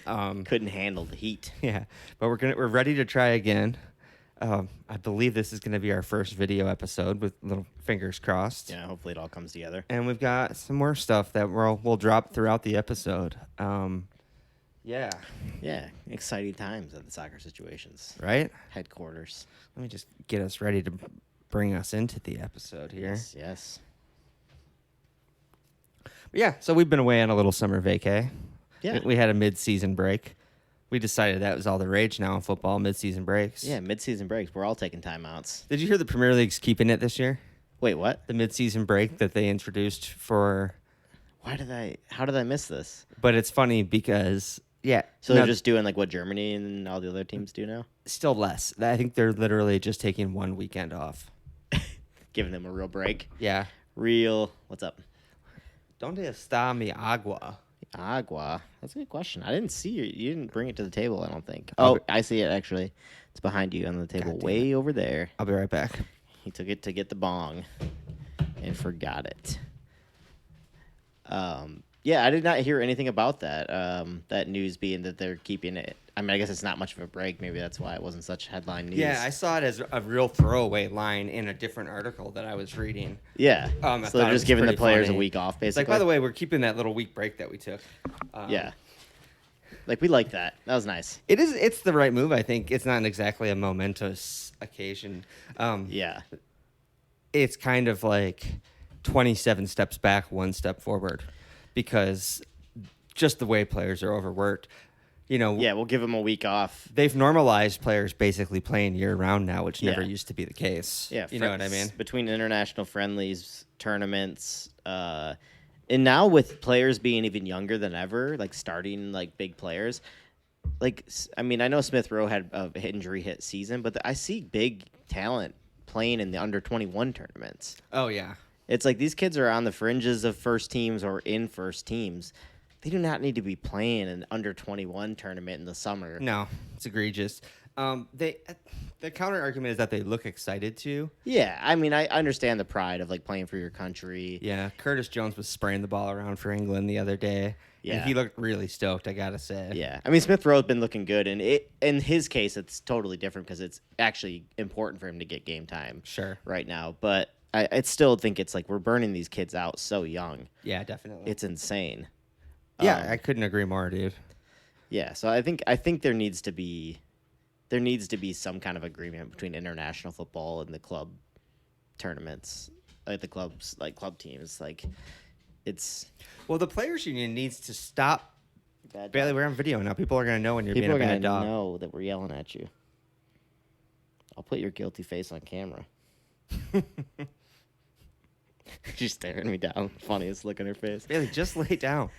Couldn't handle the heat. Yeah, but we're ready to try again. I believe this is going to be our first video episode with little fingers crossed. Yeah, hopefully it all comes together. And we've got some more stuff that we'll drop throughout the episode. Yeah. Yeah, exciting times at the Soccer Situations Right? headquarters. Let me just get us ready to bring us into the episode here. Yes. But yeah, so we've been away on a little summer vacay. Yeah. We had a mid-season break. We decided that was all the rage now in football, mid-season breaks. Yeah, mid-season breaks. We're all taking timeouts. Did you hear the Premier League's keeping it this year? Wait, what? The mid-season break that they introduced for... How did I miss this? But it's funny because, yeah. So they're just doing like what Germany and all the other teams do now? Still less. I think they're literally just taking one weekend off. Giving them a real break. Yeah. What's up? Donde está mi agua? Agua. That's a good question. I didn't see you. You didn't bring it to the table, I don't think. Oh, I see it, actually. It's behind you on the table, way over there. I'll be right back. He took it to get the bong and forgot it. Yeah, I did not hear anything about that. That news being that they're keeping it. I mean, I guess it's not much of a break. Maybe that's why it wasn't such headline news. Yeah, I saw it as a real throwaway line in a different article that I was reading. Yeah. So they're just giving the players a week off, basically. It's like, by the way, we're keeping that little week break that we took. Yeah. Like, we like that. That was nice. It's the right move, I think. It's not exactly a momentous occasion. Yeah. It's kind of like 27 steps back, 1 step forward, because just the way players are overworked. Yeah, we'll give them a week off. They've normalized players basically playing year-round now, which never used to be the case. Yeah, you know what I mean? Between international friendlies, tournaments, and now with players being even younger than ever, like starting like big players. Like, I mean, I know Smith Rowe had an injury hit season, but I see big talent playing in the under-21 tournaments. Oh, yeah. It's like these kids are on the fringes of first teams or in first teams. They do not need to be playing an under-21 tournament in the summer. No, it's egregious. The counter argument is that they look excited to. Yeah, I mean, I understand the pride of like playing for your country. Yeah, Curtis Jones was spraying the ball around for England the other day. Yeah, and he looked really stoked, I gotta say. Yeah, I mean, Smith Rowe's been looking good, and in his case, it's totally different because it's actually important for him to get game time. Sure. Right now, but I still think it's like we're burning these kids out so young. Yeah, definitely. It's insane. Yeah, I couldn't agree more, dude. Yeah, so I think there needs to be some kind of agreement between international football and the club tournaments, like the clubs, like club teams. Like, it's the players' union needs to stop. bad. Bailey, we're on video now. People are gonna know when you're People are being a gonna bad dog. know that we're yelling at you. I'll put your guilty face on camera. She's staring me down. Funniest look on her face. Bailey, just lay down.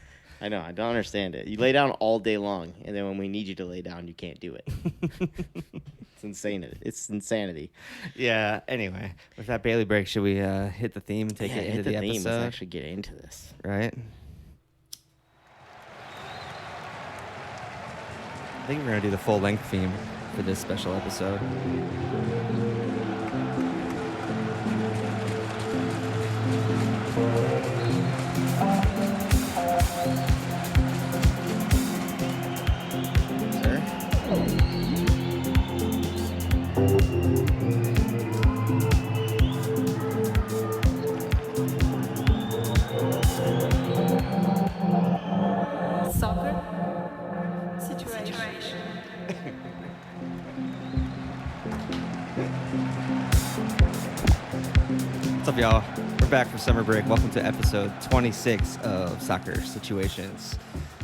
I know. I don't understand it. You lay down all day long, and then when we need you to lay down, you can't do it. It's insane. It's insanity. Yeah. Anyway, with that Bailey break, should we hit the theme and take it into the episode? Let's actually get into this. Right. I think we're gonna do the full length theme for this special episode. What's up, y'all? We're back from summer break. Welcome to episode 26 of Soccer Situations.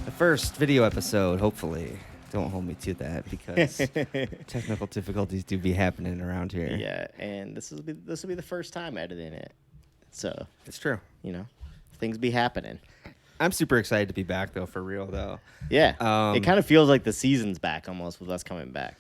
The first video episode, hopefully. Don't hold me to that because technical difficulties do be happening around here. Yeah, and this will be the first time editing it. So It's true. Things be happening. I'm super excited to be back, though, for real, though. Yeah. It kind of feels like the season's back almost with us coming back,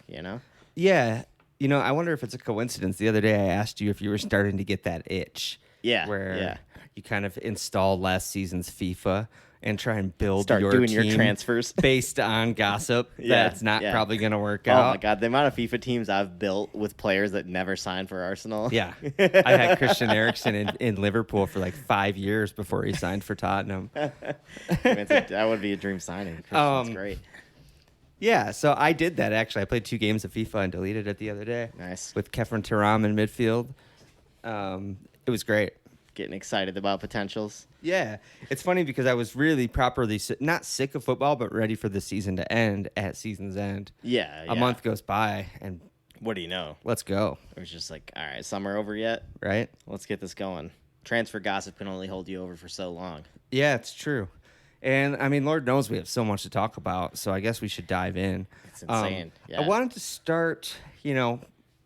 Yeah. I wonder if it's a coincidence. The other day I asked you if you were starting to get that itch. Yeah. Where you kind of install last season's FIFA and try and build Start your doing team your transfers based on gossip that's not probably going to work Oh out. my God, the amount of FIFA teams I've built with players that never signed for Arsenal. Yeah. I had Christian Eriksen in Liverpool for like 5 years before he signed for Tottenham. That would be a dream signing. Christian's great. Yeah, so I did that actually. I played 2 games of FIFA and deleted it the other day. Nice. With Kefren Turam in midfield. It was great. Getting excited about potentials. Yeah, it's funny because I was really properly not sick of football, but ready for the season to end at season's end. Yeah. A month goes by, and what do you know? let's go. It was just like, all right, summer over yet? Right? Let's get this going. Transfer gossip can only hold you over for so long. Yeah, it's true. And, I mean, Lord knows we have so much to talk about, so I guess we should dive in. It's insane. Yeah. I wanted to start,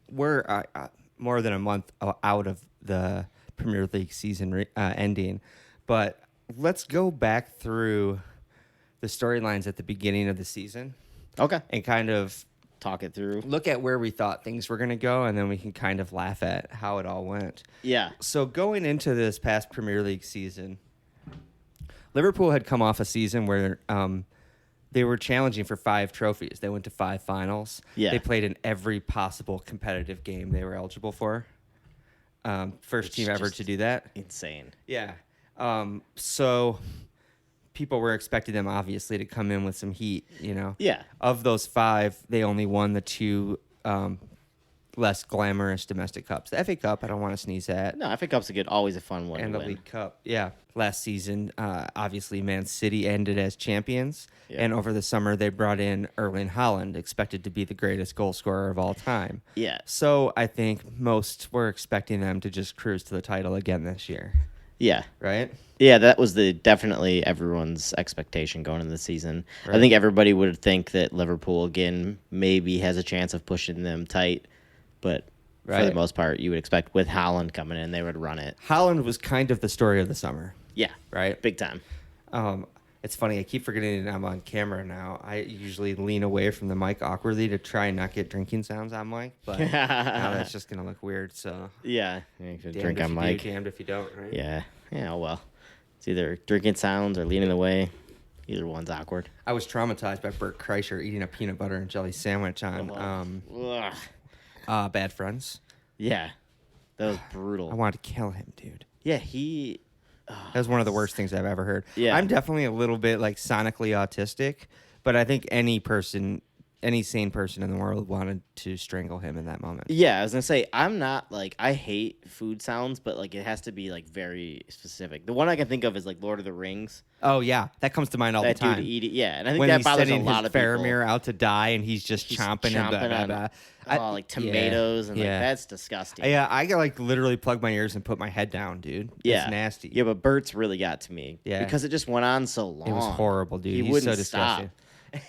we're more than a month out of the Premier League season ending, but let's go back through the storylines at the beginning of the season. Okay. And kind of talk it through. Look at where we thought things were going to go, and then we can kind of laugh at how it all went. Yeah. So going into this past Premier League season, Liverpool had come off a season where they were challenging for 5 trophies. They went to 5 finals. Yeah. They played in every possible competitive game they were eligible for. First team ever to do that. Insane. Yeah. So people were expecting them, obviously, to come in with some heat, Yeah. Of those 5, they only won the 2 less glamorous domestic cups. The FA Cup, I don't want to sneeze at. No, FA Cup's always a fun one And to the win. League Cup, yeah. Last season, obviously, Man City ended as champions. Yeah. And over the summer, they brought in Erling Haaland, expected to be the greatest goal scorer of all time. Yeah. So I think most were expecting them to just cruise to the title again this year. Yeah. Right? Yeah, that was definitely everyone's expectation going into the season. Right. I think everybody would think that Liverpool, again, maybe has a chance of pushing them tight, but for the Right. most part, you would expect with Haaland coming in, they would run it. Haaland was kind of the story of the summer. Yeah. Right? Big time. It's funny. I keep forgetting I'm on camera now. I usually lean away from the mic awkwardly to try and not get drinking sounds on mic, but now that's just going to look weird. So Yeah. You could damned drink if on you mic. do, damned if you don't, right? Yeah. Yeah, well. It's either drinking sounds or leaning away. Either one's awkward. I was traumatized by Bert Kreischer eating a peanut butter and jelly sandwich on Ugh. Bad Friends. Yeah. That was I brutal. wanted to kill him, dude. Yeah, he... That was one of the worst things I've ever heard. Yeah. I'm definitely a little bit like sonically autistic, but I think any sane person in the world wanted to strangle him in that moment. Yeah, I was gonna say I'm not I hate food sounds, but it has to be very specific. The one I can think of is Lord of the Rings. Oh yeah, that comes to mind all That the time. dude eat it, yeah, and I think When that he's bothers a sending lot his of people. Faramir out to die, and he's just He's chomping and blah, blah, blah. Tomatoes and yeah. that's disgusting. Yeah, I can literally plug my ears and put my head down, dude. Yeah, It's nasty. Yeah, but Bert's really got to me. Yeah. because it just went on so long. It was horrible, dude. He He's wouldn't so disgusting.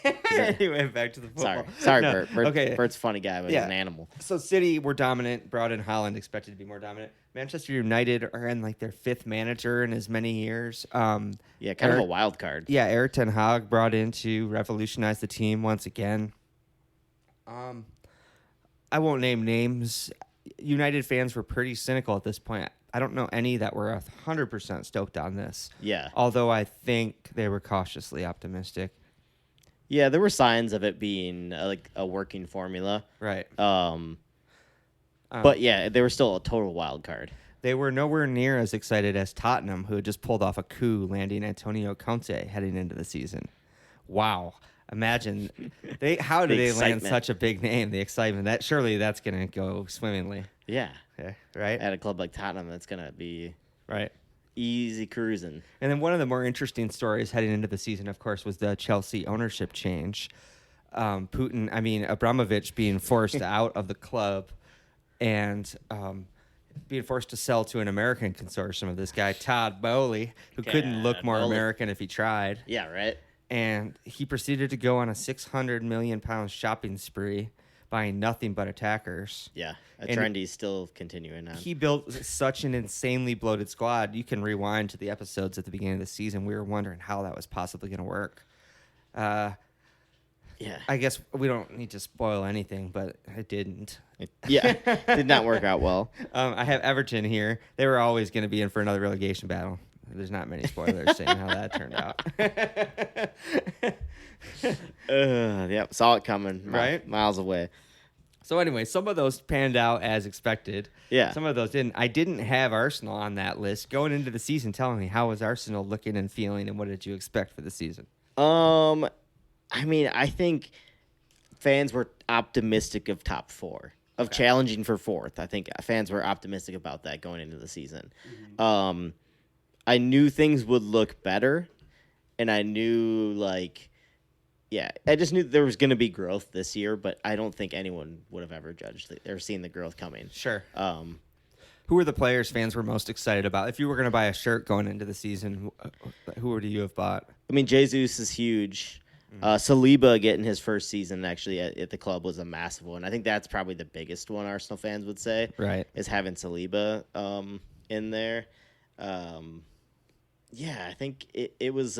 Anyway, back to the football. Sorry, No, Bert. Okay. Bert's a funny guy, but he's an animal. So City were dominant, brought in Haaland, expected to be more dominant. Manchester United are in their 5th manager in as many years. Yeah, kind of a wild card. Yeah, Erik ten Hag brought in to revolutionize the team once again. I won't name names. United fans were pretty cynical at this point. I don't know any that were 100% stoked on this. Yeah. Although I think they were cautiously optimistic. Yeah, there were signs of it being a working formula. Right. But yeah, they were still a total wild card. They were nowhere near as excited as Tottenham, who had just pulled off a coup, landing Antonio Conte heading into the season. Wow. Imagine how did they land such a big name? The excitement. That's going to go swimmingly. Yeah. Right? At a club like Tottenham, that's going to be Right. easy cruising. And then one of the more interesting stories heading into the season, of course, was the Chelsea ownership change. Abramovich being forced out of the club and being forced to sell to an American consortium of this guy, Todd Bowley, who couldn't look more Bowley. American if he tried. Yeah, right? And he proceeded to go on a £600 million shopping spree, buying nothing but attackers. Yeah. A And trend he's still continuing on. He built such an insanely bloated squad. You can rewind to the episodes at the beginning of the season. We were wondering how that was possibly going to work. Yeah. I guess we don't need to spoil anything, but it didn't. Did not work out well. I have Everton here. They were always going to be in for another relegation battle. There's not many spoilers saying how that turned out. Yep, saw it coming. Right? Miles away. So anyway, some of those panned out as expected. Yeah. Some of those didn't. I didn't have Arsenal on that list. Going into the season, telling me how was Arsenal looking and feeling, and what did you expect for the season? I think fans were optimistic of top 4, of challenging for 4th. I think fans were optimistic about that going into the season. Mm-hmm. I knew things would look better, and I knew, I just knew there was going to be growth this year, but I don't think anyone would have ever judged or seen the growth coming. Sure. Who were the players fans were most excited about? If you were going to buy a shirt going into the season, who would you have bought? I mean, Jesus is huge. Saliba getting his first season actually at the club was a massive one. I think that's probably the biggest one Arsenal fans would say. Right. Is having Saliba in there. I think it was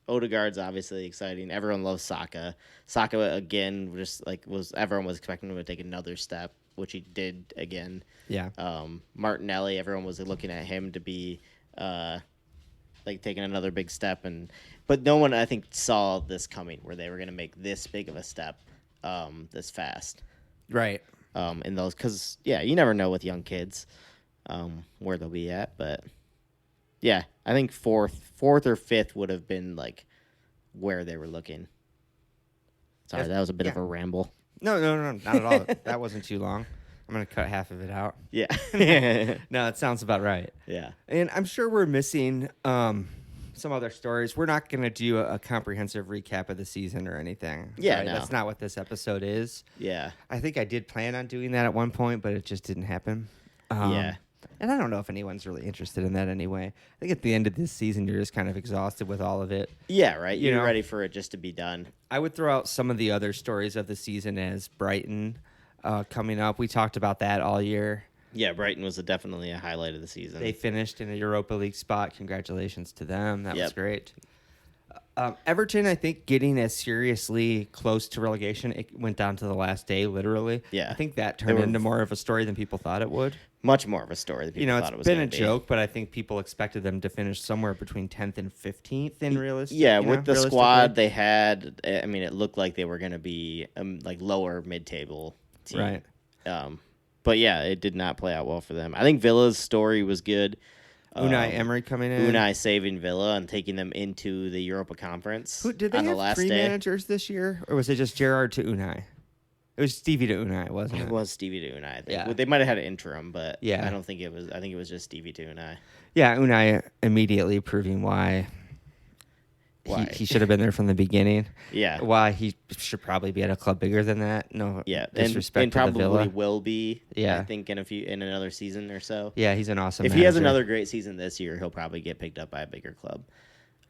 Odegaard's obviously exciting. Everyone loves Saka. Saka again, everyone was expecting him to take another step, which he did again. Yeah. Martinelli, everyone was looking at him to be taking another big step, but no one I think saw this coming where they were going to make this big of a step this fast. Right. In those, because you never know with young kids where they'll be at, but. Yeah, I think fourth or 5th would have been where they were looking. Sorry, that was a bit of a ramble. No, not at all. That wasn't too long. I'm going to cut half of it out. Yeah. No, it sounds about right. Yeah. And I'm sure we're missing some other stories. We're not going to do a comprehensive recap of the season or anything. Yeah, right? no. That's not what this episode is. Yeah. I think I did plan on doing that at one point, but it just didn't happen. Yeah. And I don't know if anyone's really interested in that anyway. I think at the end of this season, you're just kind of exhausted with all of it. Yeah, right. You're ready for it just to be done. I would throw out some of the other stories of the season as Brighton coming up. We talked about that all year. Yeah, Brighton was definitely a highlight of the season. They finished in a Europa League spot. Congratulations to them. That was great. Everton, I think, getting as seriously close to relegation, it went down to the last day, literally. Yeah. I think that turned into more of a story than people thought it would. Much more of a story than people thought it was. It's been a joke, but I think people expected them to finish somewhere between 10th and 15th in realistic. Yeah, with the squad they had, I mean, it looked like they were going to be lower mid-table team. Right. But yeah, it did not play out well for them. I think Villa's story was good. Unai Emery coming in. Unai saving Villa and taking them into the Europa Conference. Did they have 3 managers this year, or was it just Gerrard to Unai? It was Stevie to Unai, wasn't it? It was Stevie to Unai. I think. Yeah. Well, they might have had an interim, but yeah. I don't think it was. I think it was just Stevie to Unai. Yeah, Unai immediately proving why he should have been there from the beginning. Yeah. Why he should probably be at a club bigger than that. No disrespect and to the Villa. probably will be. Yeah. I think in another season or so. Yeah, he's an awesome If manager. he has another great season this year, he'll probably get picked up by a bigger club.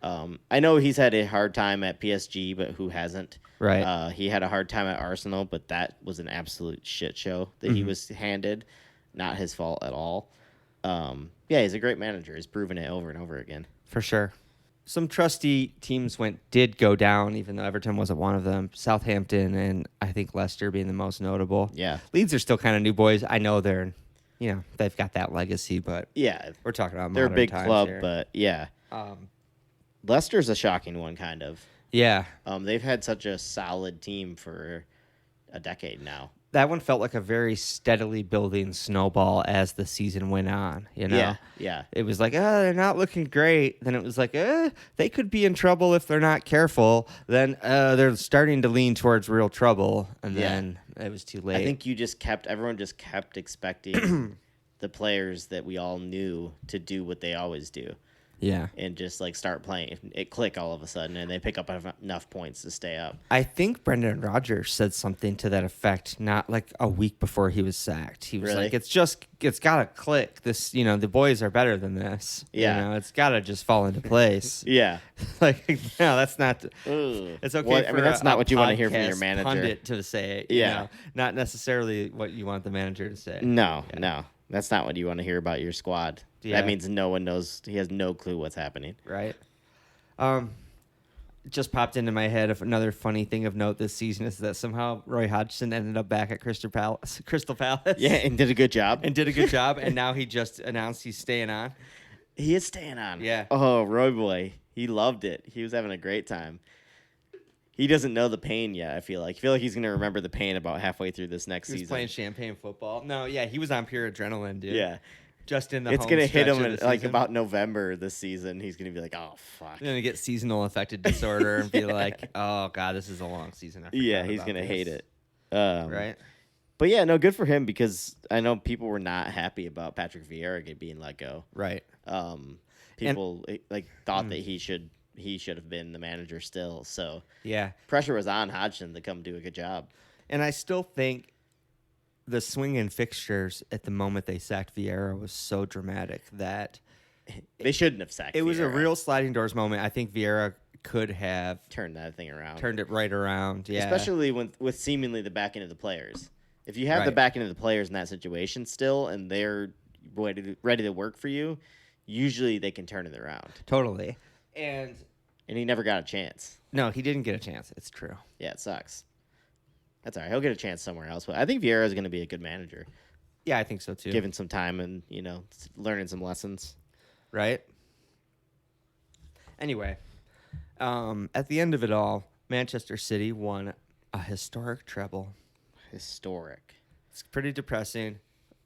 I know he's had a hard time at PSG, but who hasn't? Right. He had a hard time at Arsenal, but that was an absolute shit show that he was handed. Not his fault at all. Yeah, he's a great manager. He's proven it over and over again. For sure. Some trusty teams did go down, even though Everton wasn't one of them. Southampton and I think Leicester being the most notable. Yeah. Leeds are still kind of new boys. I know they've got that legacy, but yeah, we're talking about they're a modern big times club, here. but yeah. Leicester's a shocking one, kind of. Yeah. They've had such a solid team for a decade now. That one felt like a very steadily building snowball as the season went on, Yeah. It was like, they're not looking great. Then it was like, they could be in trouble if they're not careful. Then they're starting to lean towards real trouble, and then it was too late. I think everyone just kept expecting the players that we all knew to do what they always do. Yeah. And just start playing. It click all of a sudden, and they pick up enough points to stay up. I think Brendan Rodgers said something to that effect not like a week before he was sacked. He was like, it's got to click. This, the boys are better than this. Yeah. It's got to just fall into place. Yeah. No, that's not. It's okay. That's not what you want to hear from your manager. Pundit to say it. Yeah. Not necessarily what you want the manager to say. No. That's not what you want to hear about your squad. Yeah. That means no one knows. He has no clue what's happening. Right. Just popped into my head. Another funny thing of note this season is that somehow Roy Hodgson ended up back at Crystal Palace. Yeah, and did a good job. And now he just announced he's staying on. He is staying on. Yeah. Oh, Roy boy. He loved it. He was having a great time. He doesn't know the pain yet, I feel like. He's going to remember the pain about halfway through this next season. He was playing champagne football. No, yeah, he was on pure adrenaline, dude. Yeah. just in the It's home gonna hit stretch him of in, the like season. about November this season. He's gonna be like, oh fuck. He's gonna get seasonal affective disorder and be like, "Oh God, this is a long season." I Yeah, forgot he's about gonna this." hate it. Right? But yeah, no, good for him because I know people were not happy about Patrick Vieira being let go. Right. People thought that he should have been the manager still. So Yeah. pressure was on Hodgson to come do a good job. And I still think the swing in fixtures at the moment they sacked Vieira was so dramatic that They shouldn't have sacked. it was a Vieira. real sliding doors moment. I think Vieira could have Turn that thing around. turned it right around. Yeah. Especially with seemingly the back end of the players. If you have the Right. back end of the players in that situation still, and they're ready to work for you, usually they can turn it around. Totally. And And he never got a chance. no, he didn't get a chance. It's true. Yeah, it sucks. That's all right. He'll get a chance somewhere else. But I think Vieira is going to be a good manager, Yeah, I think so too. given some time and learning some lessons. Right? Anyway, at the end of it all, Manchester City won a historic treble. Historic. It's pretty depressing.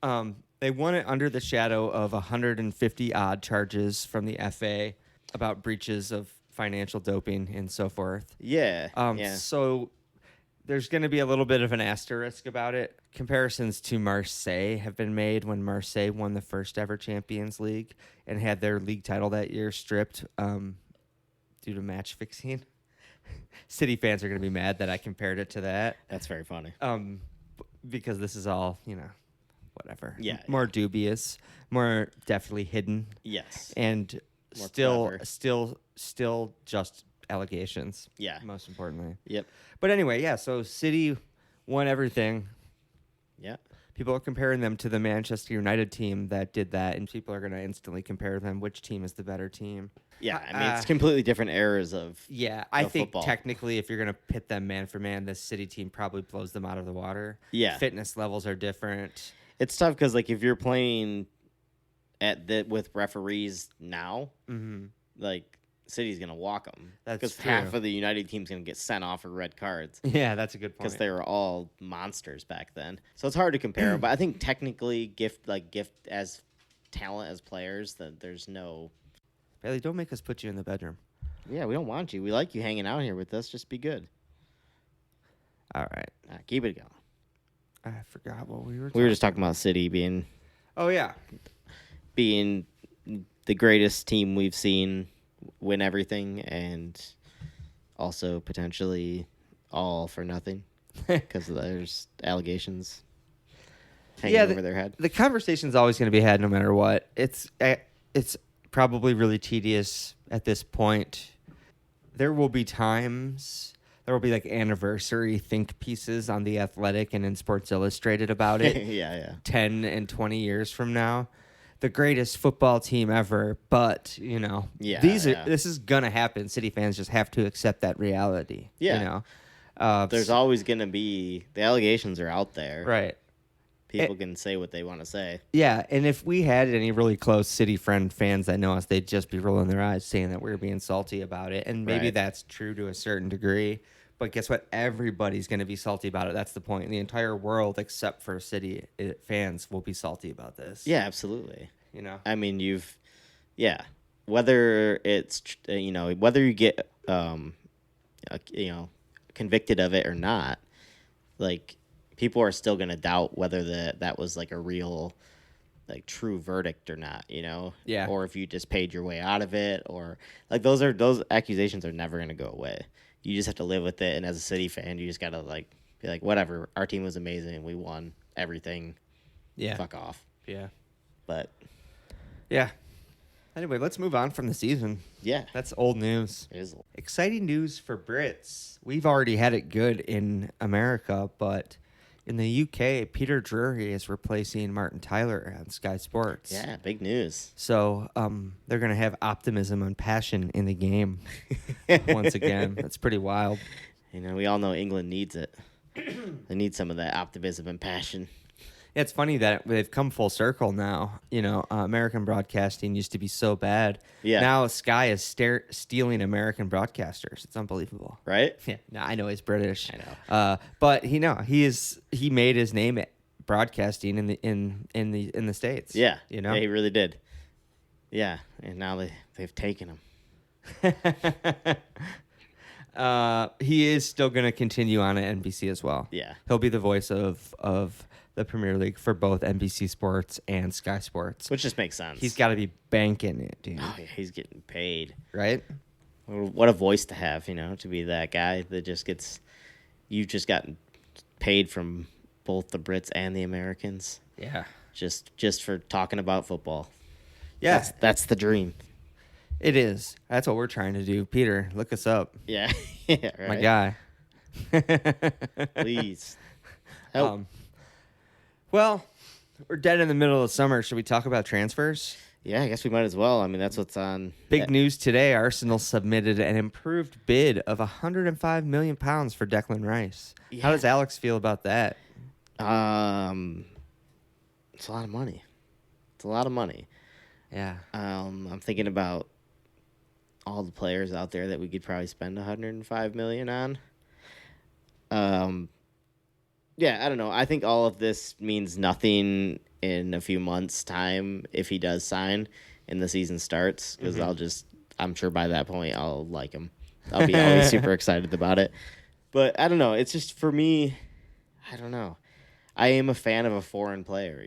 They won it under the shadow of 150 odd charges from the FA about breaches of financial doping and so forth. Yeah. Yeah. So there's going to be a little bit of an asterisk about it. Comparisons to Marseille have been made when Marseille won the first ever Champions League and had their league title that year stripped due to match fixing. City fans are going to be mad that I compared it to that. That's very funny. Because this is all, whatever. Yeah, More dubious, more definitely hidden, Yes. and More still clever. just allegations. Yeah. Most importantly. Yep. But anyway, yeah, so City won everything. Yeah. People are comparing them to the Manchester United team that did that, and people are going to instantly compare them. Which team is the better team? Yeah. I mean, it's completely different eras of. Yeah, I of think football. technically, if you're going to pit them man for man, this City team probably blows them out of the water. Yeah. Fitness levels are different. It's tough because if you're playing with referees now, like City's gonna walk them. That's because true. half of the United team's gonna get sent off for red cards. Yeah, that's a good point. Because they were all monsters back then, so it's hard to compare. But I think technically, gift as talent as players, that there's no. Bailey, don't make us put you in the bedroom. Yeah, we don't want you. We like you hanging out here with us. Just be good. All right. Keep it going. I forgot what we were We were just talking about City being Oh, yeah. the greatest team we've seen win everything, and also potentially all for nothing because there's allegations hanging over their head. The conversation's always going to be had no matter what. It's probably really tedious at this point. There will be times, there will be anniversary think pieces on The Athletic and in Sports Illustrated about it. Yeah. 10 and 20 years from now. The greatest football team ever, but this is gonna happen. City fans just have to accept that reality. Yeah. There's always gonna be the allegations are out there. right. People can say what they want to say. Yeah, and if we had any really close City fans that know us, they'd just be rolling their eyes saying that we're being salty about it. And maybe Right. that's true to a certain degree. But guess what? Everybody's going to be salty about it. That's the point. The entire world, except for City fans, will be salty about this. Yeah, absolutely. I mean, whether it's whether you get convicted of it or not, people are still going to doubt whether that was a real true verdict or not, Yeah. or if you just paid your way out of it, or those accusations are never going to go away. You just have to live with it, and as a City fan, you just got to be whatever, our team was amazing, we won everything. Yeah. Fuck off. Yeah. But Yeah. Anyway, let's move on from the season. yeah, That's old news. it is. Exciting news for Brits. We've already had it good in America, but in the UK, Peter Drury is replacing Martin Tyler on Sky Sports. Yeah, big news. So they're going to have optimism and passion in the game once again. That's pretty wild. We all know England needs it. They need some of that optimism and passion. Yeah, it's funny that they've come full circle now. American broadcasting used to be so bad. Yeah. Now Sky is stealing American broadcasters. It's unbelievable. Right? Yeah, no, I know he's British. I know. But he made his name broadcasting in the States. Yeah. You know? Yeah, he really did. Yeah, and now they've taken him. He is still going to continue on at NBC as well. Yeah. He'll be the voice of the Premier League for both NBC Sports and Sky Sports. Which just makes sense. He's got to be banking it, dude. Oh, yeah, he's getting paid. Right? What a voice to have, to be that guy that just gets... You've just gotten paid from both the Brits and the Americans. Yeah. Just for talking about football. Yeah. That's the dream. It is. That's what we're trying to do. Peter, look us up. Yeah. Yeah, right. My guy. Please. Help. Well, we're dead in the middle of summer. Should we talk about transfers? Yeah, I guess we might as well. I mean, that's what's on. Big news today. Arsenal submitted an improved bid of £105 million for Declan Rice. Yeah. How does Alex feel about that? It's a lot of money. It's a lot of money. Yeah. I'm thinking about all the players out there that we could probably spend $105 million on. Yeah, I don't know. I think all of this means nothing in a few months' time if he does sign and the season starts, because I'm sure by that point I'll like him. I'll be super excited about it. But I don't know. It's just, for me, I don't know. I am a fan of a foreign player,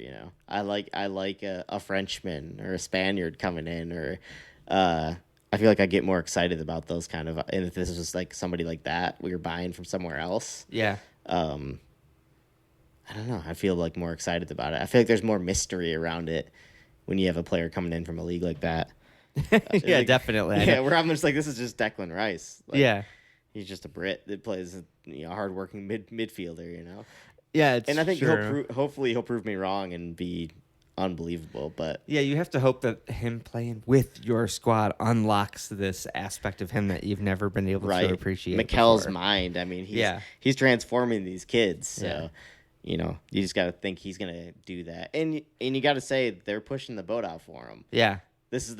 I like a Frenchman or a Spaniard coming in, or I feel like I get more excited about those kind of, and if this was like somebody like that we were buying from somewhere else. Yeah. I don't know. I feel like more excited about it. I feel like there's more mystery around it when you have a player coming in from a league like that. Yeah, definitely. Yeah, where I'm just like, this is just Declan Rice. Like, yeah. He's just a Brit that plays hardworking midfielder, Yeah, and I think true. hopefully he'll prove me wrong and be unbelievable. But yeah, you have to hope that him playing with your squad unlocks this aspect of him that you've never been able to appreciate. Mikel's before. mind. I mean, he's transforming these kids. So, Yeah. you just got to think he's gonna do that, and you got to say they're pushing the boat out for him. Yeah. This is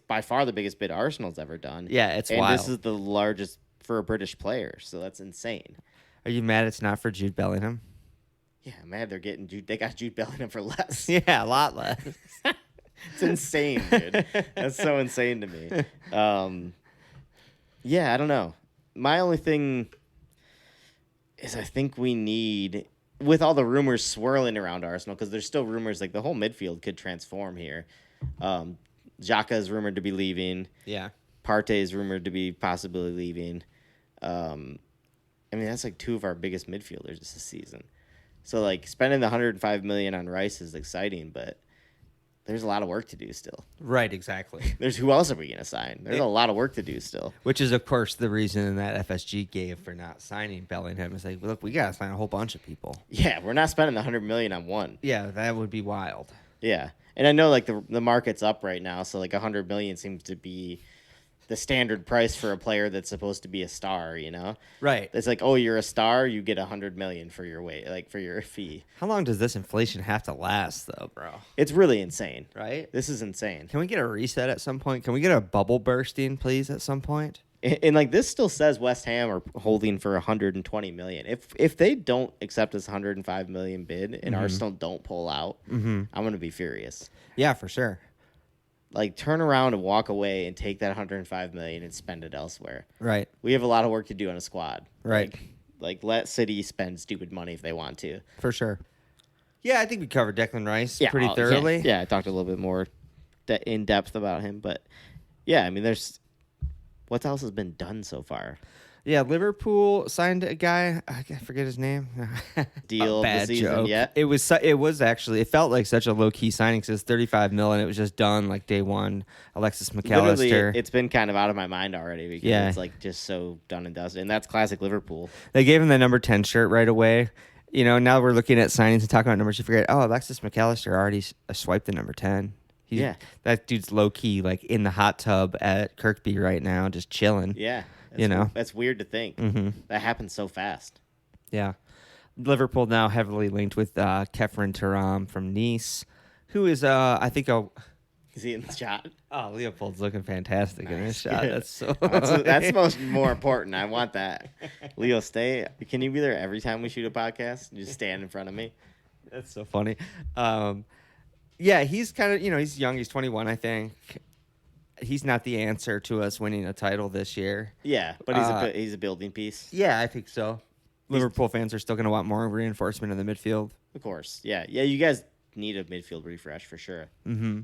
by far the biggest bid Arsenal's ever done. Yeah, it's and wild. This is the largest for a British player, so that's insane. Are you mad it's not for Jude Bellingham? Yeah, man, they got Jude Bellingham for less. Yeah, a lot less. It's insane, dude. That's so insane to me. Yeah, I don't know. My only thing is I think we need, with all the rumors swirling around Arsenal, because there's still rumors like the whole midfield could transform here. Xhaka is rumored to be leaving. Yeah. Partey is rumored to be possibly leaving. I mean, that's like two of our biggest midfielders this season. So, like, spending the $105 million on Rice is exciting, but there's a lot of work to do still. Right, exactly. Who else are we going to sign? There's a lot of work to do still. Which is, of course, the reason that FSG gave for not signing Bellingham. Is like, look, we got to sign a whole bunch of people. Yeah, we're not spending the $100 million on one. Yeah, that would be wild. Yeah, and I know, like, the market's up right now, so, like, $100 million seems to be the standard price for a player that's supposed to be a star, Right. It's like, oh, you're a star, you get $100 million for your for your fee. How long does this inflation have to last, though, bro? It's really insane. Right? This is insane. Can we get a reset at some point? Can we get a bubble bursting, please, at some point? And like, this still says West Ham are holding for $120 million. If they don't accept this $105 million bid and Arsenal don't pull out, I'm gonna be furious. Yeah, for sure. Like, turn around and walk away and take that $105 million and spend it elsewhere. Right. We have a lot of work to do on a squad. Right. Like let City spend stupid money if they want to. For sure. Yeah, I think we covered Declan Rice pretty yeah, thoroughly. Yeah, I talked a little bit more in depth about him, but yeah, I mean, what else has been done so far? Yeah, Liverpool signed a guy. I forget his name. Deal of the season joke. yet? It was actually. It felt like such a low key signing because it's $35 million. It was just done like day one. Alexis McAllister. Literally, it's been kind of out of my mind already because it's like just so done and dusted, and that's classic Liverpool. They gave him the number 10 shirt right away. Now we're looking at signings and talking about numbers. You forget, Alexis McAllister already swiped the number 10. That dude's low key, like in the hot tub at Kirkby right now, just chilling. Yeah. That's weird to think. That happened so fast. Yeah. Liverpool now heavily linked with Kefren Turam from Nice, who is, I think, Is he in the shot? Oh, Leopold's looking fantastic in this shot. Good. That's so. That's more important. I want that. Leo, stay. Can you be there every time we shoot a podcast? And just stand in front of me. That's so funny. Yeah, he's kind of, he's young. He's 21, I think. He's not the answer to us winning a title this year. Yeah, but he's a building piece. Yeah, I think so. Liverpool fans are still going to want more reinforcement in the midfield. Of course. Yeah. Yeah, you guys need a midfield refresh for sure. Mm-hmm.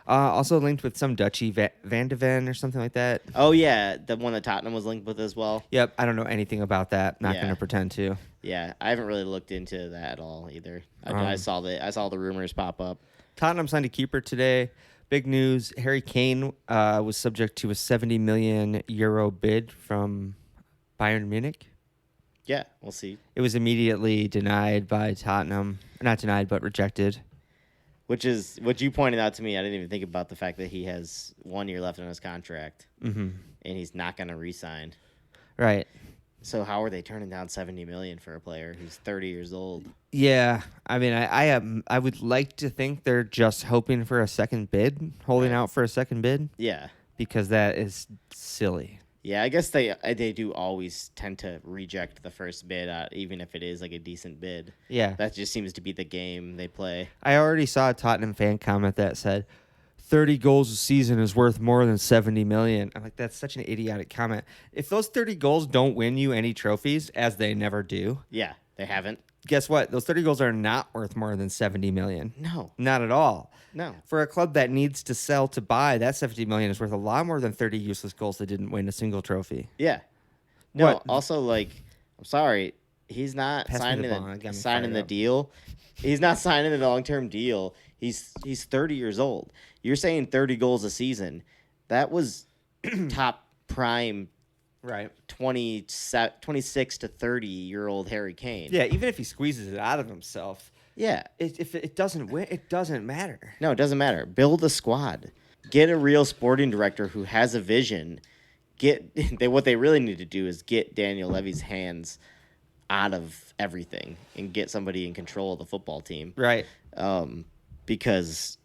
Also linked with some Dutchy Van de Ven or something like that. Oh, yeah, the one that Tottenham was linked with as well. Yep, I don't know anything about that. Not going to pretend to. Yeah, I haven't really looked into that at all either. I saw the rumors pop up. Tottenham signed a keeper today. Big news: Harry Kane was subject to a 70 million euro bid from Bayern Munich. Yeah, we'll see. It was immediately denied by Tottenham. Not denied, but rejected. Which is what you pointed out to me. I didn't even think about the fact that he has 1 year left on his contract, and he's not going to re-sign. Right. So how are they turning down $70 million for a player who's 30 years old? Yeah, I mean, I would like to think they're just hoping for a second bid, holding out for a second bid. Yeah, because that is silly. Yeah, I guess they do always tend to reject the first bid, even if it is like a decent bid. Yeah. That just seems to be the game they play. I already saw a Tottenham fan comment that said 30 goals a season is worth more than 70 million. I'm like, that's such an idiotic comment. If those 30 goals don't win you any trophies, as they never do. Yeah, they haven't. Guess what? Those 30 goals are not worth more than 70 million. No. Not at all. No. For a club that needs to sell to buy, that 70 million is worth a lot more than 30 useless goals that didn't win a single trophy. Yeah. No, What? also, like, I'm sorry, he's not signing the deal. He's not signing the long-term deal. He's 30 years old. You're saying 30 goals a season. That was top prime, right? 26 to 30-year-old Harry Kane. Yeah, even if he squeezes it out of himself. Yeah. If it doesn't win, it doesn't matter. No, it doesn't matter. Build a squad. Get a real sporting director who has a vision. What they really need to do is get Daniel Levy's hands out of everything and get somebody in control of the football team. Right. Because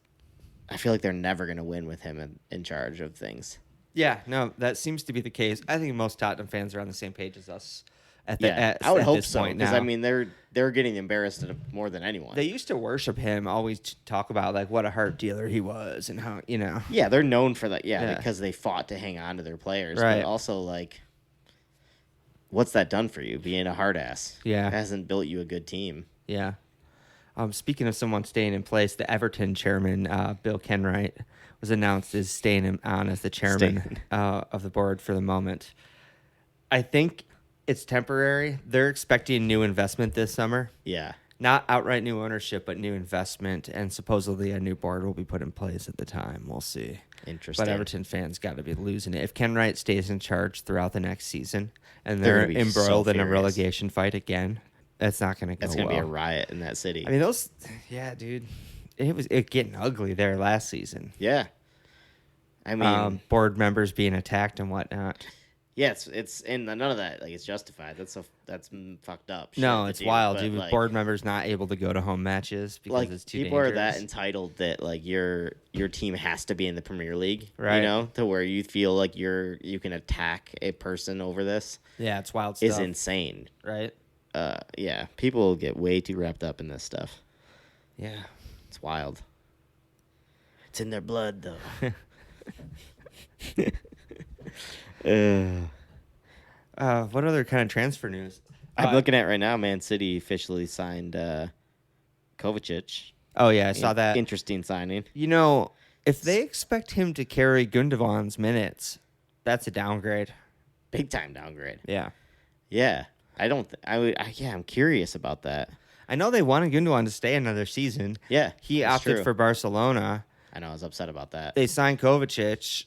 I feel like they're never going to win with him in charge of things. Yeah, no, that seems to be the case. I think most Tottenham fans are on the same page as us. I would hope so. Because I mean, they're getting embarrassed more than anyone. They used to worship him. Always talk about like what a heart dealer he was and how Yeah, they're known for that. Yeah, because they fought to hang on to their players. Right. But also, like, what's that done for you? Being a hard ass. Yeah, it hasn't built you a good team. Yeah. Speaking of someone staying in place, the Everton chairman, Bill Kenwright, was announced as staying on as the chairman of the board for the moment. I think it's temporary. They're expecting new investment this summer. Yeah. Not outright new ownership, but new investment, and supposedly a new board will be put in place at the time. We'll see. Interesting. But Everton fans got to be losing it. If Kenwright stays in charge throughout the next season and they're embroiled in a relegation fight again, that's not going to go well. That's going to be a riot in that city. I mean, dude. It was getting ugly there last season. Yeah. I mean, board members being attacked and whatnot. Yeah, it's and none of that it's justified. That's fucked up. No, it's wild, dude. With board members not able to go to home matches because it's too people dangerous. Are that entitled that your team has to be in the Premier League, right? To where you feel like you can attack a person over this. Yeah, it's wild stuff. Is insane, right? Yeah, people get way too wrapped up in this stuff. Yeah, it's wild. It's in their blood, though. What other kind of transfer news? I'm looking at right now. Man City officially signed Kovacic. Oh yeah, I saw that. Interesting signing. If they expect him to carry Gundogan's minutes, that's a downgrade. Big time downgrade. Yeah. Yeah. I'm curious about that. I know they wanted Gundogan to stay another season. Yeah. He opted for Barcelona. I know. I was upset about that. They signed Kovacic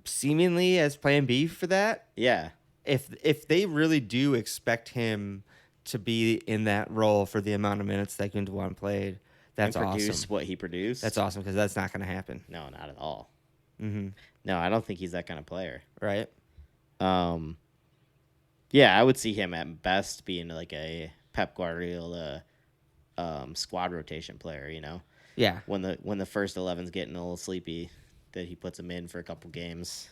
seemingly as plan B for that. Yeah. If they really do expect him to be in that role for the amount of minutes that Gundogan played, that's and awesome. Produce what he produced. That's awesome because that's not going to happen. No, not at all. Mm-hmm. No, I don't think he's that kind of player. Right. Yeah, I would see him at best being like a Pep Guardiola squad rotation player. Yeah. When the first 11's getting a little sleepy, that he puts him in for a couple games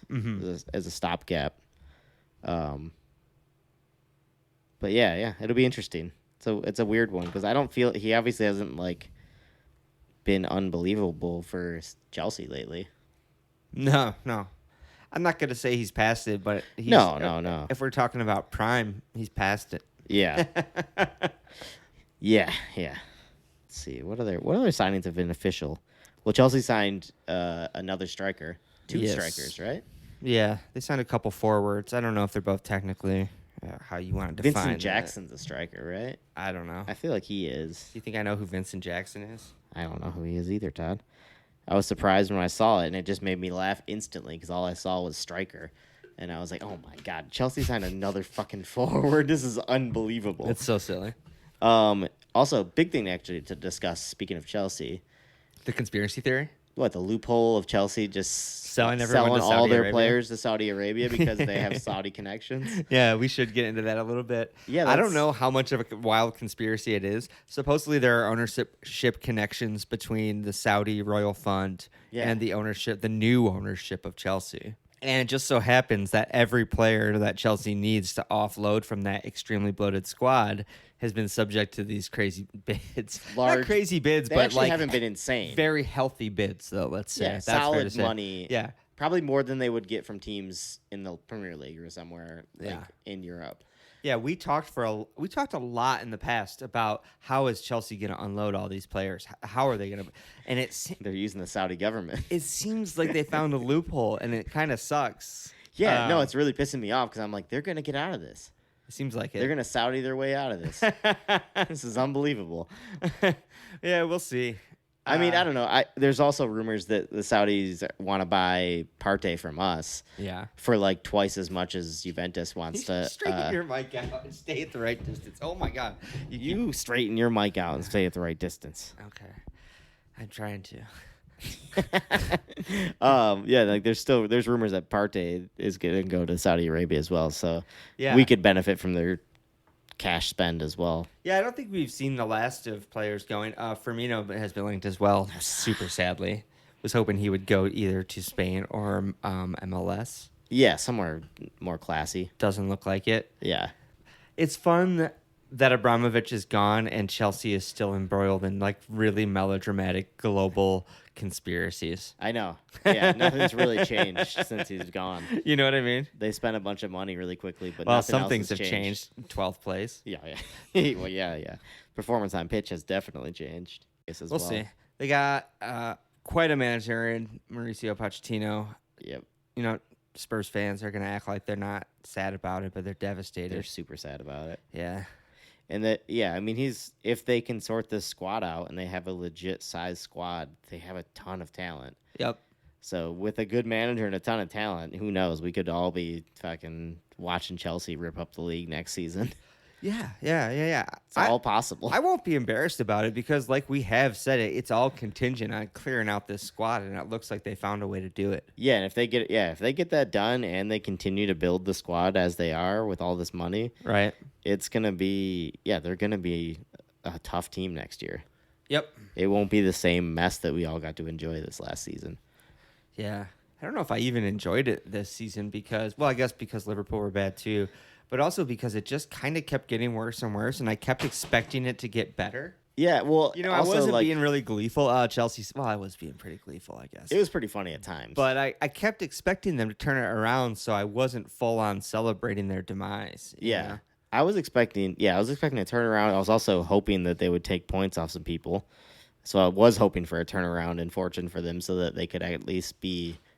as a stopgap. But yeah, it'll be interesting. it's a weird one because I don't feel he obviously hasn't like been unbelievable for Chelsea lately. No. I'm not gonna say he's past it, but he's No. If we're talking about prime, he's past it. Yeah. Yeah. Let's see what other signings have been official. Well, Chelsea signed another striker, two strikers, right? Yeah, they signed a couple forwards. I don't know if they're both technically how you want to define Vincent Jackson's a striker, right? I don't know. I feel like he is. Do you think I know who Vincent Jackson is? I don't know who he is either, Todd. I was surprised when I saw it, and it just made me laugh instantly because all I saw was striker. And I was like, oh, my God. Chelsea signed another fucking forward. This is unbelievable. It's so silly. Also, big thing actually to discuss, speaking of Chelsea. The conspiracy theory? What, the loophole of Chelsea just selling all their players to Saudi Arabia because they have Saudi connections? Yeah, we should get into that a little bit. Yeah, I don't know how much of a wild conspiracy it is. Supposedly there are ownership connections between the Saudi Royal Fund and the new ownership of Chelsea. And it just so happens that every player that Chelsea needs to offload from that extremely bloated squad has been subject to these crazy bids. Not crazy bids, they but actually like haven't been insane. Very healthy bids, though. Let's say that's solid fair to say. Money. Yeah, probably more than they would get from teams in the Premier League or somewhere in Europe. Yeah, we talked a lot in the past about how is Chelsea going to unload all these players? How are they going to? And they're using the Saudi government. It seems like they found a loophole, and it kind of sucks. Yeah, no, it's really pissing me off because I'm like, they're going to get out of this. It seems like it. They're going to Saudi their way out of this. This is unbelievable. Yeah, we'll see. I mean, I don't know. There's also rumors that the Saudis want to buy Partey from us. Yeah. For like twice as much as Juventus wants to. Straighten your mic out and stay at the right distance. Oh my God. You straighten your mic out and stay at the right distance. Okay. I'm trying to. Yeah, like there's rumors that Partey is going to go to Saudi Arabia as well. So yeah, we could benefit from their cash spend as well. Yeah, I don't think we've seen the last of players going. Firmino has been linked as well, super sadly. Was hoping he would go either to Spain or MLS. Yeah, somewhere more classy. Doesn't look like it. Yeah. It's fun that Abramovich is gone and Chelsea is still embroiled in like really melodramatic global conspiracies. I know. Yeah, nothing's really changed since he's gone. You know what I mean? They spent a bunch of money really quickly, but some things have changed. 12th place. Yeah. Well, yeah. Performance on pitch has definitely changed. We'll see. They got quite a manager in Mauricio Pochettino. Yep. You know, Spurs fans are going to act like they're not sad about it, but they're devastated. They're super sad about it. Yeah. And I mean, if they can sort this squad out and they have a legit size squad, they have a ton of talent. Yep. So with a good manager and a ton of talent, who knows? We could all be fucking watching Chelsea rip up the league next season. Yeah. It's all possible. I won't be embarrassed about it because, like we have said, it's all contingent on clearing out this squad, and it looks like they found a way to do it. Yeah, and if they get that done and they continue to build the squad as they are with all this money, right? It's gonna be they're gonna be a tough team next year. Yep. It won't be the same mess that we all got to enjoy this last season. Yeah, I don't know if I even enjoyed it this season because Liverpool were bad too. But also because it just kind of kept getting worse and worse, and I kept expecting it to get better. Yeah, well, I wasn't being really gleeful. Chelsea, I was being pretty gleeful, I guess. It was pretty funny at times. But I kept expecting them to turn it around, so I wasn't full on celebrating their demise. Yeah. Know? I was expecting a turnaround. I was also hoping that they would take points off some people. So I was hoping for a turnaround in fortune for them so that they could at least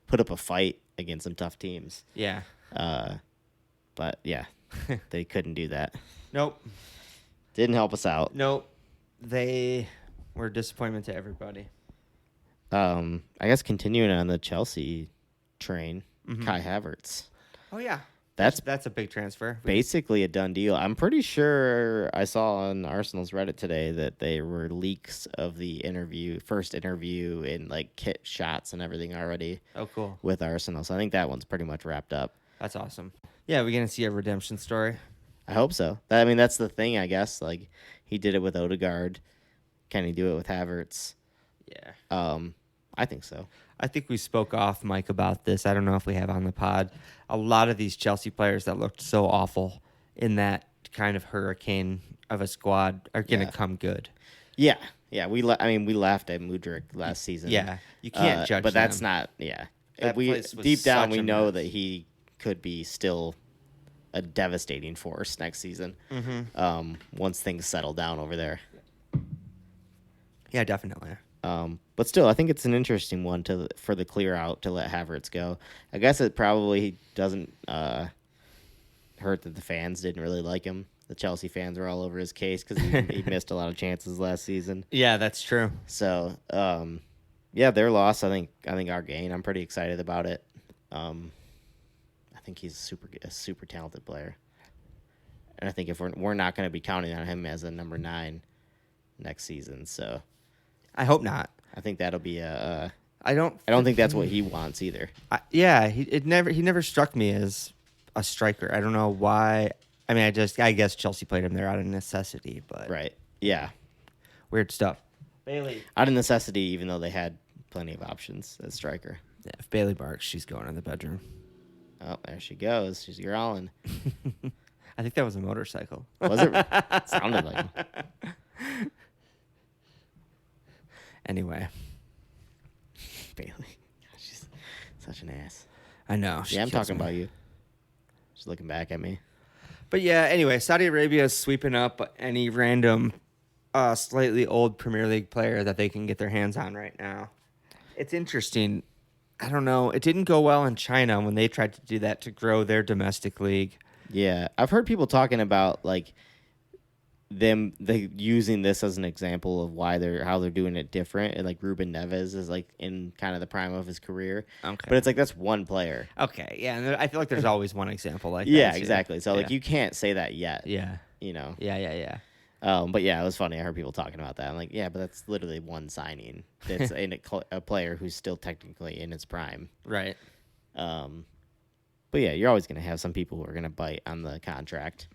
put up a fight against some tough teams. Yeah. But yeah. They couldn't do that. Nope. Didn't help us out. Nope. They were a disappointment to everybody. I guess continuing on the Chelsea train, Kai Havertz. Oh, yeah. That's a big transfer. Basically a done deal. I'm pretty sure I saw on Arsenal's Reddit today that they were leaks of the first interview and like kit shots and everything already. Oh, cool. With Arsenal. So I think that one's pretty much wrapped up. That's awesome. Yeah, we're going to see a redemption story. I hope so. That's the thing, I guess. Like, he did it with Odegaard. Can he do it with Havertz? Yeah. I think so. I think we spoke off mic about this. I don't know if we have on the pod. A lot of these Chelsea players that looked so awful in that kind of hurricane of a squad are going to Yeah. come good. Yeah, we laughed at Mudryk last season. Yeah, you can't judge but that's them. not. Yeah, That we place was deep down such we a know mess. that he could be still a devastating force next season. Once things settle down over there. Yeah, definitely. But still, I think it's an interesting one for the clear out to let Havertz go. I guess it probably doesn't hurt that the fans didn't really like him. The Chelsea fans were all over his case because he missed a lot of chances last season. Yeah, that's true. So, yeah, their loss. I think our gain. I'm pretty excited about it. I think he's a super talented player, and I think if we're not going to be counting on him as a number 9 next season. So, I hope not. I think that'll be I don't think that's what he wants either. He never struck me as a striker. I don't know why. I mean, I guess Chelsea played him there out of necessity, but Right. Yeah. weird stuff. Bailey. Out of necessity, even though they had plenty of options as striker. Yeah, if Bailey barks, she's going in the bedroom. Oh, there she goes. She's growling. I think that was a motorcycle. Was it? It sounded like him. Anyway, Bailey. She's such an ass. I know. Yeah, I'm talking about you. She's looking back at me. But yeah, anyway, Saudi Arabia is sweeping up any random, slightly old Premier League player that they can get their hands on right now. It's interesting. I don't know. It didn't go well in China when they tried to do that to grow their domestic league. Yeah, I've heard people talking about like they using this as an example of how they're doing it different, and like Ruben Neves is like in kind of the prime of his career. Okay. But it's like that's one player. Okay, yeah, and I feel like there's always one example like that. Yeah, too. exactly. So like Yeah. you can't say that yet. Yeah. You know. Yeah. But yeah, it was funny. I heard people talking about that. I'm like, yeah, but that's literally one signing. That's a player who's still technically in his prime. Right. But yeah, you're always gonna have some people who are gonna bite on the contract.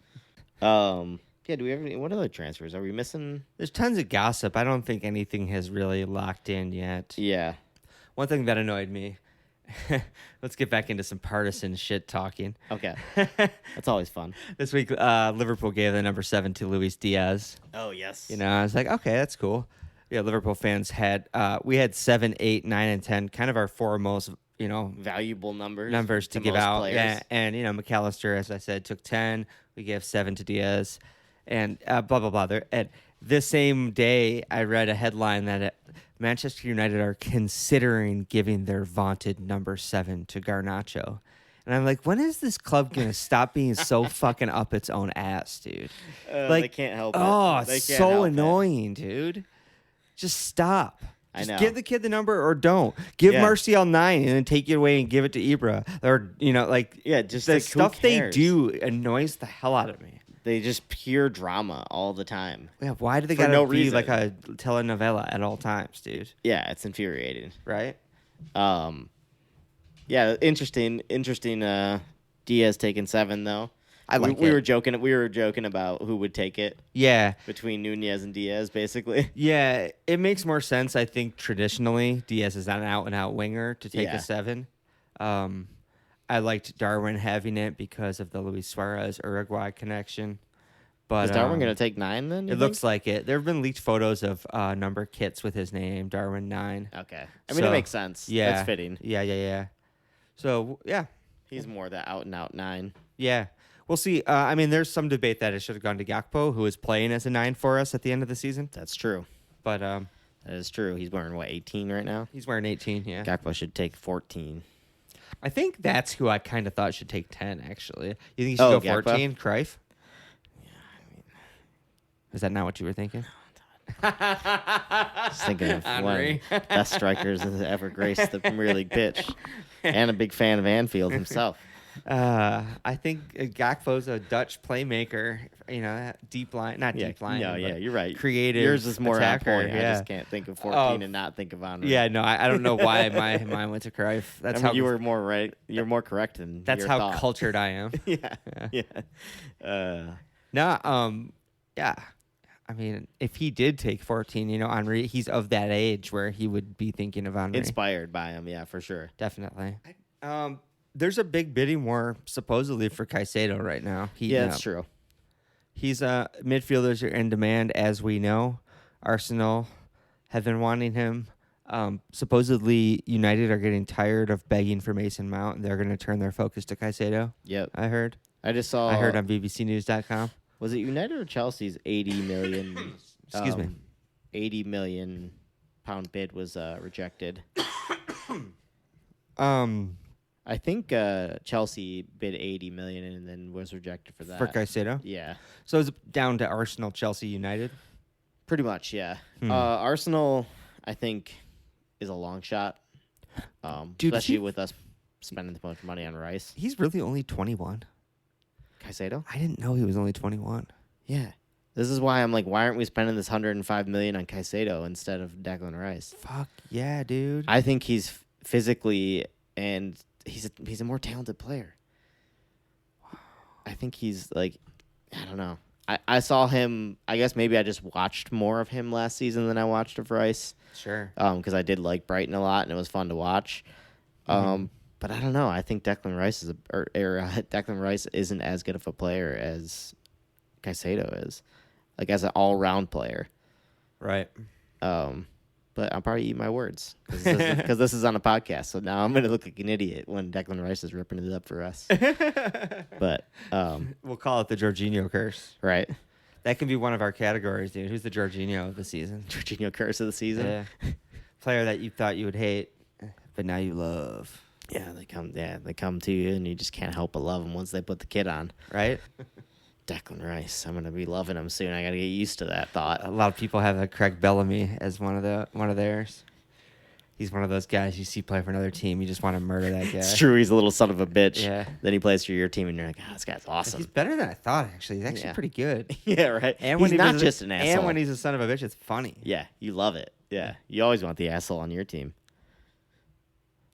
Yeah, do we have any? What other transfers are we missing? There's tons of gossip. I don't think anything has really locked in yet. Yeah. One thing that annoyed me. Let's get back into some partisan shit talking. Okay. That's always fun. This week, Liverpool gave the number 7 to Luis Diaz. Oh yes. You know, I was like, okay, that's cool. Yeah, Liverpool fans had we had 7, 8, 9, and 10, kind of our 4 most valuable numbers to give most out. players. Yeah, and McAllister, as I said, took 10. We gave 7 to Diaz, and blah blah blah. And this same day, I read a headline that Manchester United are considering giving their vaunted number 7 to Garnacho. And I'm like, when is this club going to stop being so fucking up its own ass, dude? They can't help it. Oh, They it's can't so help it. annoying, dude. Just stop. I Just know. give the kid the number or don't. Give Yeah. Martial 9 and then take it away and give it to Ibra. Or, Just the like, who stuff they cares? do annoys the hell out of me. They just pure drama all the time. Yeah, why do they For gotta no be reason. like a telenovela at all times, dude? Yeah, it's infuriating. Right? Yeah, interesting. Diaz taking 7 though. I like we it. were joking. We were joking about who would take it Yeah. between Nunez and Diaz, basically. Yeah, it makes more sense, I think, traditionally. Diaz is not an out-and-out winger to take Yeah. a 7. I liked Darwin having it because of the Luis Suarez Uruguay connection. But Is Darwin going to take 9 then? It looks like it. There have been leaked photos of number kits with his name, Darwin 9. Okay. I mean, it So, makes sense. Yeah. That's fitting. Yeah. So, yeah. He's more the out-and-out 9. Yeah. We'll see. I mean, there's some debate that it should have gone to Gakpo, who is playing as a 9 for us at the end of the season. That's true. But That is true. He's wearing, 18 right now? he's wearing 18, yeah. Gakpo should take 14. I think that's who I kind of thought should take 10, actually. You think he should Oh, go Gakpo? 14, Cruyff? Is that not what you were thinking? Just thinking of one Henry. of the best strikers that has ever graced the Premier League pitch. And a big fan of Anfield himself. I think Gakpo's a Dutch playmaker. Deep line, not deep line. No, but yeah, you're right. Creative. Yours is more attacker, on point. Yeah. I just can't think of 14 and not think of Henry. Yeah, no, I don't know why my mind went to Cruyff. That's how you were more right. You're more correct than That's your how thought. cultured I am. Yeah. Yeah. I mean, if he did take 14, Henri, he's of that age where he would be thinking of Henri. Inspired by him, yeah, for sure. Definitely. There's a big bidding war supposedly for Caicedo right now. Yeah, that's true. He's midfielders are in demand, as we know. Arsenal have been wanting him. Supposedly, United are getting tired of begging for Mason Mount, and they're going to turn their focus to Caicedo. Yep. I heard. I just saw. I heard on BBCNews.com. Was it United or Chelsea's 80 million? Excuse me. 80 million pound bid was rejected. I think Chelsea bid 80 million and then was rejected for that. For Caicedo? Yeah. So it's down to Arsenal, Chelsea, United? Pretty much, yeah. Arsenal, I think, is a long shot. Dude, especially with us spending so much money on Rice. He's really only 21. Caicedo? I didn't know he was only 21. Yeah. This is why I'm like, why aren't we spending this 105 million on Caicedo instead of Declan Rice? Fuck yeah, dude. I think he's physically and he's a more talented player. I think he's like, I don't know. I saw him. I guess maybe I just watched more of him last season than I watched of Rice. Sure. Because I did like Brighton a lot and it was fun to watch. But I don't know. I think Declan Rice Declan Rice isn't as good of a player as Caicedo is, like as an all-round player. Right. But I'll probably eat my words because this is on a podcast. So now I'm going to look like an idiot when Declan Rice is ripping it up for us. But we'll call it the Jorginho curse. Right. That can be one of our categories, dude. Who's the Jorginho of the season? Jorginho curse of the season. Yeah. Player that you thought you would hate, but now you love. Yeah, they come to you and you just can't help but love them once they put the kid on. Right. Declan Rice. I'm going to be loving him soon. I got to get used to that thought. A lot of people have Craig Bellamy as one of theirs. He's one of those guys you see play for another team. You just want to murder that guy. It's true. He's a little son of a bitch. Yeah. Then he plays for your team, and you're like, oh, this guy's awesome. He's better than I thought, actually. He's actually pretty good. Yeah, right. And he's not just an asshole. And when he's a son of a bitch, it's funny. Yeah, you love it. Yeah. You always want the asshole on your team.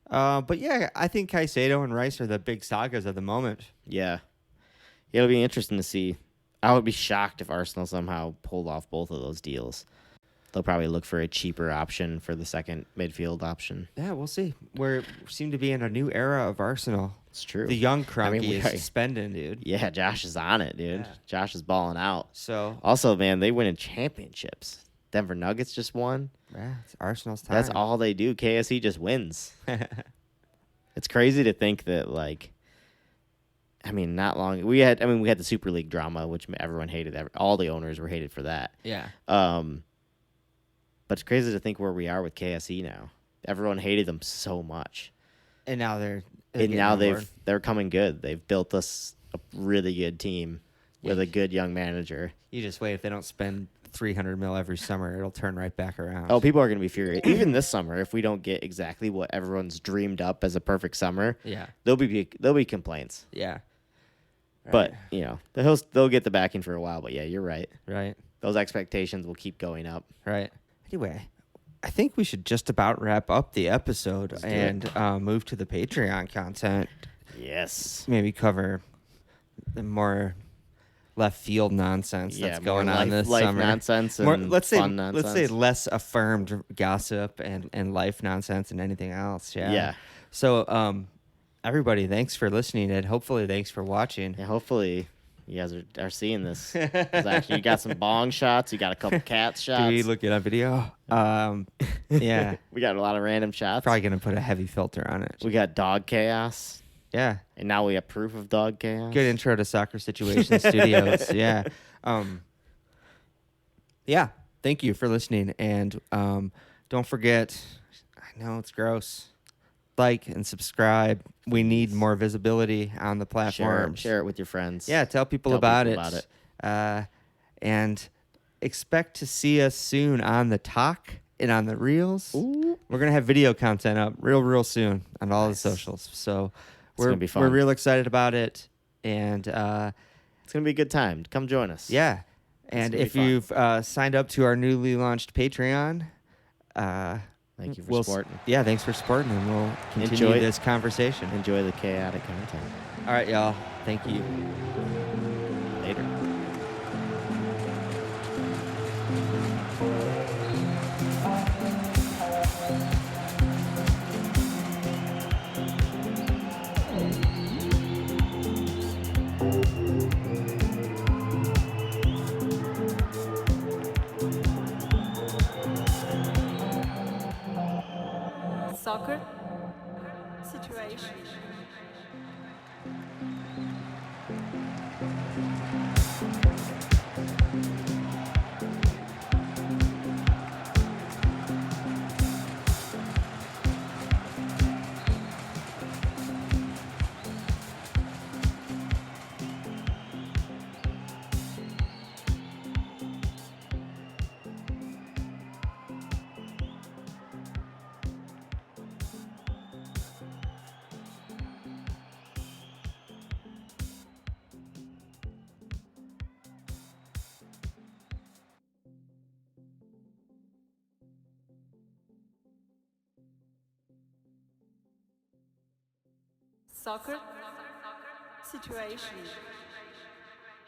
But yeah, I think Caicedo and Rice are the big sagas of the moment. Yeah. It'll be interesting to see. I would be shocked if Arsenal somehow pulled off both of those deals. They'll probably look for a cheaper option for the second midfield option. Yeah, we'll see. We seem to be in a new era of Arsenal. It's true. The young Kroenke is spending, dude. Yeah, Josh is on it, dude. Yeah. Josh is balling out. So also, man, they win in championships. Denver Nuggets just won. Yeah, it's Arsenal's time. That's all they do. KSE just wins. It's crazy to think that, like, I mean, not long. We had the Super League drama, which everyone hated. All the owners were hated for that. Yeah. But it's crazy to think where we are with KSE now. Everyone hated them so much, and now they're coming good. They've built us a really good team with a good young manager. You just wait. If they don't spend $300 million every summer, it'll turn right back around. Oh, people are gonna be furious. Even this summer, if we don't get exactly what everyone's dreamed up as a perfect summer, yeah, there'll be complaints. Yeah. Right. But they'll get the backing for a while. But yeah, you're right. Right. Those expectations will keep going up. Right. Anyway, I think we should just about wrap up the episode and move to the Patreon content. Yes. Maybe cover the more left field nonsense that's going on this summer. Nonsense and fun nonsense. Let's say less affirmed gossip and life nonsense and anything else. Yeah. Yeah. So, everybody, thanks for listening, and hopefully thanks for watching. Yeah, hopefully you guys are seeing this. Actually, you got some bong shots. You got a couple cat shots. Do we look it on video? Yeah. We got a lot of random shots. Probably going to put a heavy filter on it. We got dog chaos. Yeah. And now we have proof of dog chaos. Good intro to Soccer Situation Studios. Yeah. Yeah. Thank you for listening. And don't forget, I know it's gross, like and subscribe. We need more visibility on the platform. Share it with your friends. Yeah, tell people about it. And expect to see us soon on the talk and on the reels. Ooh. We're gonna have video content up real soon on all the socials. So gonna be fun. We're real excited about it, and it's gonna be a good time. Come join us. Yeah, and if you've signed up to our newly launched Patreon, thank you for supporting. Yeah, thanks for supporting, and we'll continue this conversation. Enjoy the chaotic content. All right, y'all. Thank you. Later. Soccer situation. Soccer situation.